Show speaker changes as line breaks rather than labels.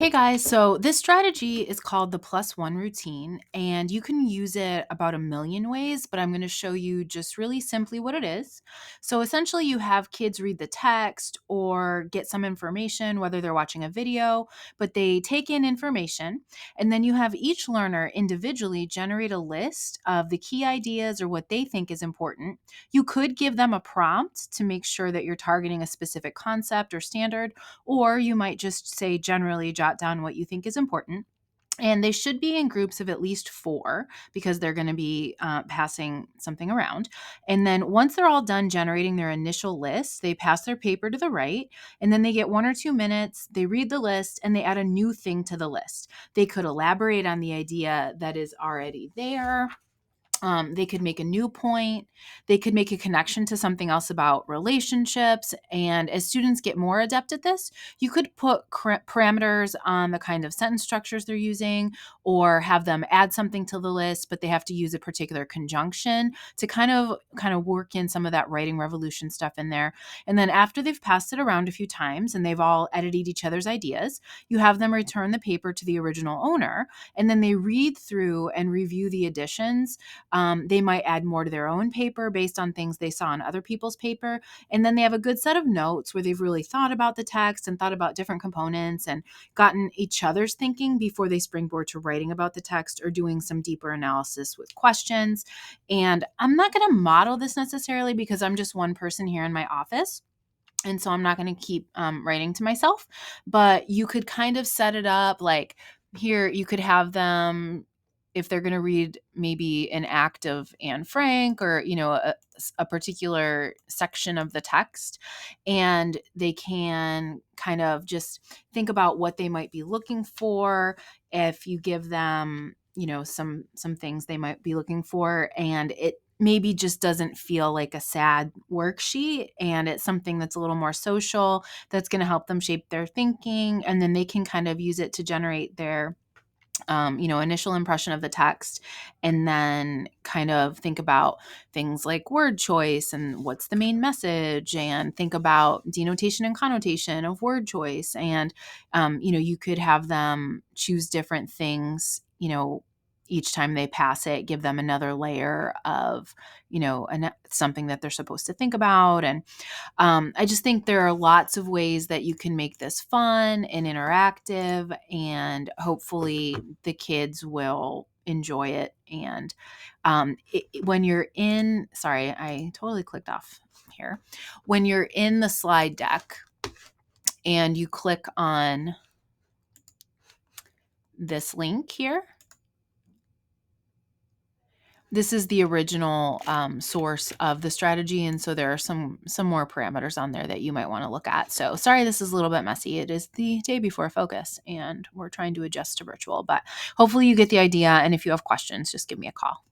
Hey guys, so this strategy is called the plus one routine, and you can use it about a million ways, but I'm going to show you just really simply what it is. So essentially, you have kids read the text or get some information, whether they're watching a video, but they take in information, and then you have each learner individually generate a list of the key ideas or what they think is important. You could give them a prompt to make sure that you're targeting a specific concept or standard, or you might just say generally jot down what you think is important. And they should be in groups of at least four because they're going to be passing something around. And then once they're all done generating their initial list, they pass their paper to the right. And then they get 1 or 2 minutes, they read the list, and they add a new thing to the list. They could elaborate on the idea that is already there. They could make a new point. They could make a connection to something else about relationships. And as students get more adept at this, you could put parameters on the kind of sentence structures they're using, or have them add something to the list, but they have to use a particular conjunction to kind of work in some of that writing revolution stuff in there. And then after they've passed it around a few times and they've all edited each other's ideas, you have them return the paper to the original owner, and then they read through and review the additions. They might add more to their own paper based on things they saw in other people's paper. And then they have a good set of notes where they've really thought about the text and thought about different components and gotten each other's thinking before they springboard to writing about the text or doing some deeper analysis with questions. And I'm not going to model this necessarily because I'm just one person here in my office. And so I'm not going to keep writing to myself, but you could kind of set it up like here, you could have them, if they're going to read maybe an act of Anne Frank, or a particular section of the text, and they can kind of just think about what they might be looking for. If you give them some things they might be looking for, and it maybe just doesn't feel like a sad worksheet, and it's something that's a little more social, that's going to help them shape their thinking, and then they can kind of use it to generate their initial impression of the text, and then kind of think about things like word choice and what's the main message, and think about denotation and connotation of word choice. And, you could have them choose different things, each time they pass it, give them another layer of, something that they're supposed to think about. And I just think there are lots of ways that you can make this fun and interactive, and hopefully the kids will enjoy it. And when you're in, sorry, I totally clicked off here. When you're in the slide deck and you click on this link here, this is the original source of the strategy, and so there are some more parameters on there that you might want to look at. So sorry, this is a little bit messy. It is the day before Focus, and we're trying to adjust to virtual, but hopefully you get the idea. And if you have questions, just give me a call.